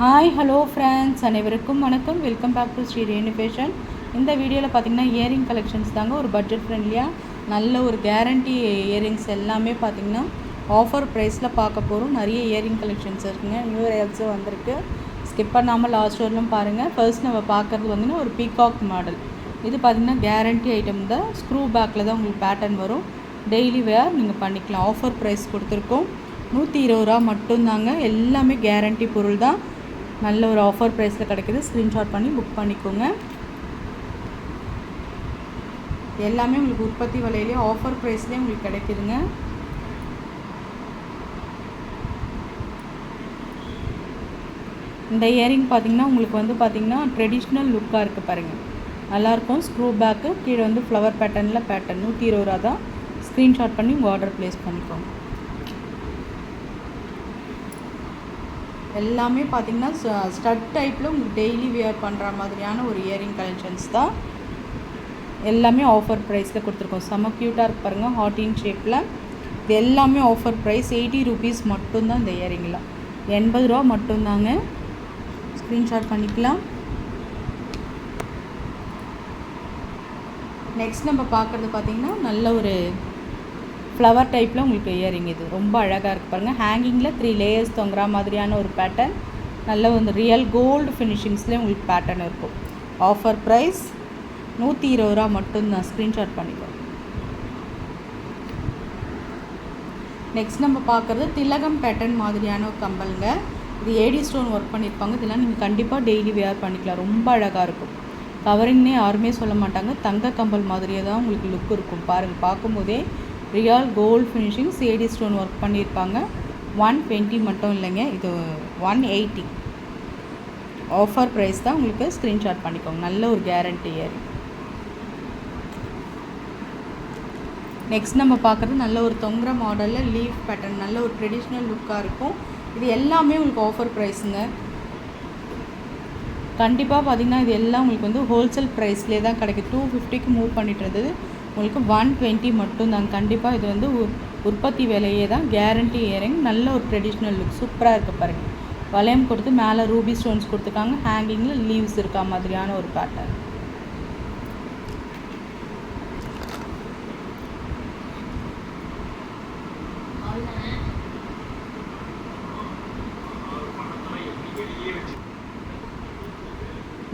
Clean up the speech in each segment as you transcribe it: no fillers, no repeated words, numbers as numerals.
Hi hello friends, அனைவருக்கும் வணக்கம். Welcome back to Sri Renu fashion. இந்த வீடியோவில் பார்த்திங்கன்னா இயரிங் கலெக்ஷன்ஸ் தாங்க. ஒரு பட்ஜெட் ஃப்ரெண்ட்லியாக நல்ல ஒரு கேரண்டி இயரிங்ஸ் எல்லாமே பார்த்திங்கன்னா ஆஃபர் ப்ரைஸில் பார்க்க போகிறோம். நிறைய இயரிங் கலெக்ஷன்ஸ் இருக்குங்க. நியூ இயர்ஸும் வந்திருக்கு. ஸ்கிப் பண்ணாமல் லாஸ்ட் வரலும் பாருங்கள். ஃபர்ஸ்ட் நம்ம பார்க்குறது வந்துன்னா ஒரு பீகாக் மாடல். இது பார்த்திங்கன்னா கேரண்டி ஐட்டம் தான். ஸ்க்ரூ பேக்கில் தான் உங்களுக்கு பேட்டர்ன் வரும். டெய்லி வேர் நீங்கள் பண்ணிக்கலாம். ஆஃபர் ப்ரைஸ் கொடுத்துருக்கோம். 120 ரூபா மட்டும்தாங்க. எல்லாமே கேரண்டி பொருள் தான். நல்ல ஒரு ஆஃபர் ப்ரைஸில் கிடைக்கிது. ஸ்க்ரீன்ஷாட் பண்ணி புக் பண்ணிக்கோங்க. எல்லாமே உங்களுக்கு உற்பத்தி விலையிலே ஆஃபர் ப்ரைஸ்லேயே உங்களுக்கு கிடைக்குதுங்க. இந்த இயரிங் பார்த்திங்கன்னா உங்களுக்கு வந்து பார்த்திங்கன்னா ட்ரெடிஷ்னல் லுக்காக இருக்குது பாருங்கள். நல்லாயிருக்கும். ஸ்க்ரூ பேக்கு கீழே வந்து ஃப்ளவர் பேட்டர்னில் பேட்டர்ன் 120 ரூபா தான். ஸ்க்ரீன்ஷாட் பண்ணி உங்கள் ஆர்டர் ப்ளேஸ் பண்ணிக்கோங்க. எல்லாமே பார்த்திங்கன்னா ஸ்டட் டைப்பில் உங்களுக்கு டெய்லி வியர் பண்ணுற மாதிரியான ஒரு இயரிங் கலெக்ஷன்ஸ் தான். எல்லாமே ஆஃபர் ப்ரைஸில் கொடுத்துருக்கோம். செம்ம க்யூட்டாக இருக்கு பாருங்கள். ஹார்டின் ஷேப்பில். இது எல்லாமே ஆஃபர் ப்ரைஸ் 80 ருபீஸ் மட்டும்தான். இந்த இயரிங்கில் 80 ரூபா மட்டும்தாங்க. ஸ்க்ரீன்ஷாட் பண்ணிக்கலாம். நெக்ஸ்ட் நம்ம பார்க்குறது பார்த்திங்கன்னா நல்ல ஒரு ஃப்ளவர் டைப்பில் உங்களுக்கு இயரிங். இது ரொம்ப அழகாக இருக்குது பாருங்கள். ஹேங்கிங்கில் 3 லேயர்ஸ் தொங்குற மாதிரியான ஒரு பேட்டர்ன். நல்ல வந்து ரியல் கோல்டு ஃபினிஷிங்ஸ்லேயே உங்களுக்கு பேட்டர்ன் இருக்கும். ஆஃபர் ப்ரைஸ் 120 ரூபா மட்டும்தான். ஸ்க்ரீன்ஷாட் பண்ணிக்கலாம். நெக்ஸ்ட் நம்ம பார்க்குறது திலகம் பேட்டர்ன் மாதிரியான ஒரு கம்பலுங்க. இது ஏடி ஸ்டோன் ஒர்க் பண்ணியிருப்பாங்க. இதெல்லாம் நீங்கள் கண்டிப்பாக டெய்லி வேர் பண்ணிக்கலாம். ரொம்ப அழகாக இருக்கும். கவரிங்னே யாருமே சொல்ல மாட்டாங்க. தங்க கம்பல் மாதிரியே தான் உங்களுக்கு லுக் இருக்கும். பாருங்கள், பார்க்கும்போதே real gold finishing AD stone work பண்ணியிருப்பாங்க. 120 மட்டும் இல்லைங்க, இது 180. ஆஃபர் ப்ரைஸ் தான். உங்களுக்கு ஸ்க்ரீன்ஷாட் பண்ணிக்கோங்க. நல்ல ஒரு கேரண்டி இயரிங். நெக்ஸ்ட் நம்ம பார்க்குறது நல்ல ஒரு தொங்குற மாடலில் லீஃப் பேட்டர்ன். நல்ல ஒரு ட்ரெடிஷ்னல் லுக்காக இருக்கும். இது எல்லாமே உங்களுக்கு ஆஃபர் ப்ரைஸுங்க. கண்டிப்பாக பார்த்திங்கன்னா இது எல்லாம் உங்களுக்கு வந்து ஹோல்சேல் ப்ரைஸ்லேயே தான் கிடைக்குது. 250க்கு மூவ் பண்ணிட்டு இருந்தது. உங்களுக்கு 120 மட்டும்தாங்க. கண்டிப்பாக இது வந்து உற்பத்தி விலையே தான். Guarantee earring. நல்ல ஒரு ட்ரெடிஷ்னல் லுக் சூப்பராக இருக்குது பாருங்கள். வளையம் கொடுத்து மேலே ரூபி ஸ்டோன்ஸ் கொடுத்துருக்காங்க. ஹேங்கிங்கில் லீவ்ஸ் இருக்கா மாதிரியான ஒரு பேட்டர்ன்.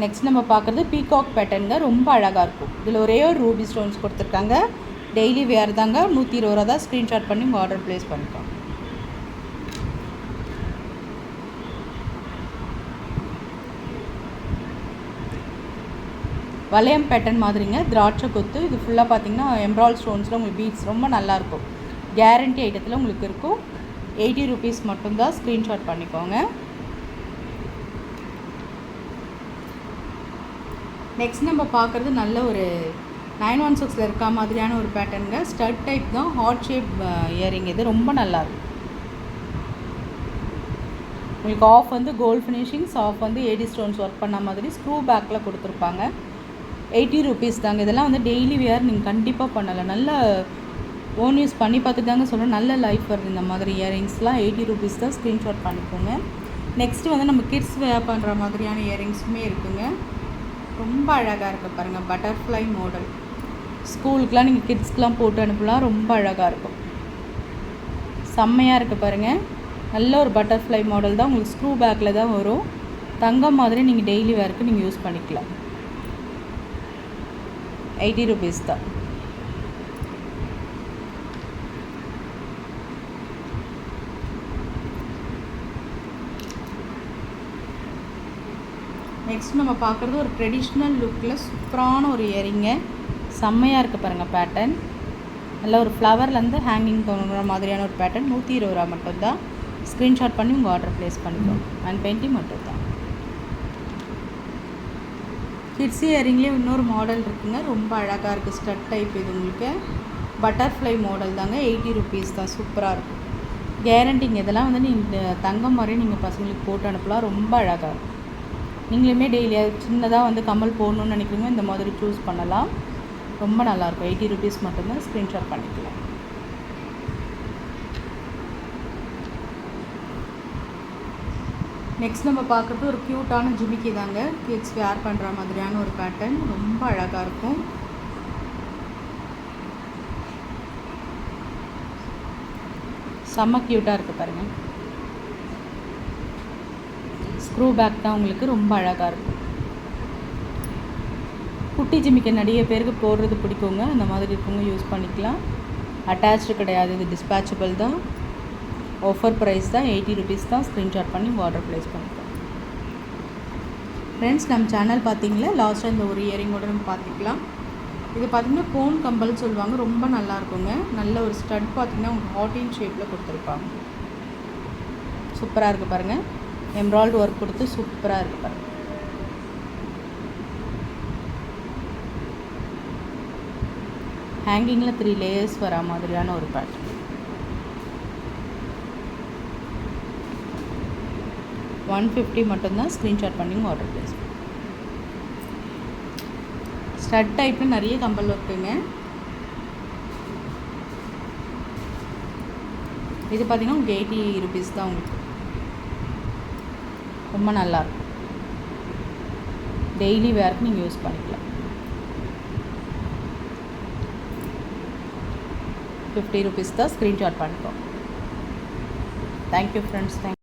நெக்ஸ்ட் நம்ம பார்க்குறது பீகாக் பேட்டர்னுங்க. ரொம்ப அழகாக இருக்கும். இதில் ஒரே ஒரு ரூபி ஸ்டோன்ஸ் கொடுத்துருக்காங்க. டெய்லி வேர் தாங்க. 120 ரூபா தான். ஸ்க்ரீன்ஷாட் பண்ணி உங்கள் ஆர்டர் ப்ளேஸ் பண்ணிக்கோங்க. வளையம் பேட்டர்ன் மாதிரிங்க. திராட்சை கொத்து. இது ஃபுல்லாக பார்த்திங்கன்னா எம்ப்ராய்டரி ஸ்டோன்ஸில் உங்களுக்கு பீட்ஸ் ரொம்ப நல்லாயிருக்கும். கேரண்டி ஐட்டத்தில் உங்களுக்கு இருக்கும். 80 ருபீஸ் மட்டும்தான். ஸ்க்ரீன்ஷாட் பண்ணிக்கோங்க. நெக்ஸ்ட் நம்ம பார்க்குறது நல்ல ஒரு 916 இருக்க மாதிரியான ஒரு பேட்டர்னுங்க. ஸ்டட் டைப் தான். Heart shape earring. இது ரொம்ப நல்லாயிருக்கும். உங்களுக்கு ஆஃப் வந்து கோல்டு ஃபினிஷிங்ஸ், ஆஃப் வந்து ஏடி ஸ்டோன்ஸ் ஒர்க் பண்ண மாதிரி ஸ்க்ரூ பேக்கில் கொடுத்துருப்பாங்க. 80 ருபீஸ் தாங்க. இதெல்லாம் வந்து டெய்லி வேர் நீங்கள் கண்டிப்பாக பண்ணலாம். நல்ல ஓன் யூஸ் பண்ணி பார்த்து தாங்க சொல்கிறேன். நல்ல லைஃப் வருது இந்த மாதிரி இயரிங்ஸ்லாம். 80 ருபீஸ் தான். ஸ்க்ரீன்ஷாட் பண்ணிக்கோங்க. நெக்ஸ்ட்டு வந்து நம்ம கிட்ஸ் வேர் பண்ணுற மாதிரியான இயரிங்ஸுமே இருக்குங்க. ரொம்ப அழகாக இருக்குது பாருங்கள். Butterfly model. ஸ்கூலுக்கெலாம் நீங்கள் கிட்ஸ்க்கெலாம் போட்டு அனுப்பலாம். ரொம்ப அழகாக இருக்கும். செம்மையாக இருக்குது பாருங்கள். நல்ல ஒரு பட்டர்ஃப்ளை மாடல் தான். உங்களுக்கு ஸ்க்ரூ பேக்கில் தான் வரும். தங்கம் மாதிரி நீங்கள் டெய்லி வேருக்கு நீங்கள் யூஸ் பண்ணிக்கலாம். 80 ருபீஸ் தான். நெக்ஸ்ட் நம்ம பார்க்குறது ஒரு ட்ரெடிஷ்னல் லுக்கில் சூப்பரான ஒரு இயரிங்க. செம்மையாக இருக்குது பாருங்கள் பேட்டர்ன். நல்ல ஒரு ஃப்ளவர்லேருந்து ஹேங்கிங் பண்ணுற மாதிரியான ஒரு பேட்டர்ன். 120 ரூபா மட்டும்தான். ஸ்க்ரீன்ஷாட் பண்ணி உங்கள் ஆர்டர் ப்ளேஸ் பண்ணிக்கோங்க. 120 மட்டும்தான். கிட்ஸ் இயரிங்லேயே இன்னொரு மாடல் இருக்குங்க. ரொம்ப அழகாக இருக்குது. Stud type. இது உங்களுக்கு பட்டர்ஃப்ளை மாடல் தாங்க. 80 ருபீஸ் தான். சூப்பராக இருக்கும். கேரண்டிங்க. இதெல்லாம் வந்து நீங்கள் தங்கம் மாதிரி நீங்கள் பசங்களுக்கு போட்டு அனுப்பலாம். ரொம்ப அழகாக இருக்கும். நீங்களுமே டெய்லி சின்னதாக வந்து கம்மல் போடணுன்னு நினைக்கிறீங்க, இந்த மாதிரி சூஸ் பண்ணலாம். ரொம்ப நல்லாயிருக்கும். 80 ருபீஸ் மட்டும்தான். ஸ்க்ரீன்ஷாட் பண்ணிக்கலாம். நெக்ஸ்ட் நம்ம பார்க்குறது ஒரு க்யூட்டான ஜிமிக்கி தாங்க. கிட்ஸ் வேர் பண்ணுற மாதிரியான ஒரு பேட்டர்ன், ரொம்ப அழகாக இருக்கும். செம்ம க்யூட்டாக இருக்குது பாருங்கள். ஸ்க்ரூ பேக் தான் உங்களுக்கு, ரொம்ப அழகாக இருக்கும். குட்டி ஜிமிக்கி நிறைய பேருக்கு போடுறது பிடிக்குங்க. அந்த மாதிரி இருக்கவங்க யூஸ் பண்ணிக்கலாம். அட்டாச்சு கிடையாது, இது டிஸ்பேச்சபிள் தான். ஆஃபர் ப்ரைஸ் தான், 80 ருபீஸ் தான். ஸ்க்ரீன்ஷாட் பண்ணி ஆர்டர் ப்ளேஸ் பண்ணிக்கலாம். ஃப்ரெண்ட்ஸ், நம்ம சேனல் பார்த்தீங்களா, லாஸ்ட்டாக இந்த ஒரு இயரிங்கோட நம்ம பார்த்துக்கலாம். இது பார்த்திங்கன்னா கோன் கம்பல் சொல்லுவாங்க, ரொம்ப நல்லா இருக்குங்க. நல்ல ஒரு ஸ்டட் பார்த்திங்கன்னா உங்களுக்கு ஹார்டின் ஷேப்பில் கொடுத்துருப்பாங்க. சூப்பராக இருக்குது பாருங்கள். எம்ப்ராய்டரி ஒர்க் கொடுத்து சூப்பராக இருக்குது பாருங்கள். ஹேங்கிங்கில் 3 லேயர்ஸ் வரா மாதிரியான ஒரு பேட்டர்ன். $150 மட்டும்தான். ஸ்க்ரீன்ஷாட் பண்ணி ஆர்டர் ப்ளேஸ். ஸ்டட் டைப்பில் நிறைய கம்பல் இருக்குங்க. இது பார்த்திங்கன்னா உங்களுக்கு 80 ருபீஸ் தான். உங்களுக்கு ரொம்ப நல்லாயிருக்கும். டெய்லி வேருக்கு நீங்கள் யூஸ் பண்ணிக்கலாம். 50 ருபீஸ் தான். ஸ்க்ரீன்ஷாட் பண்ணிக்கோங்க. Thank you friends.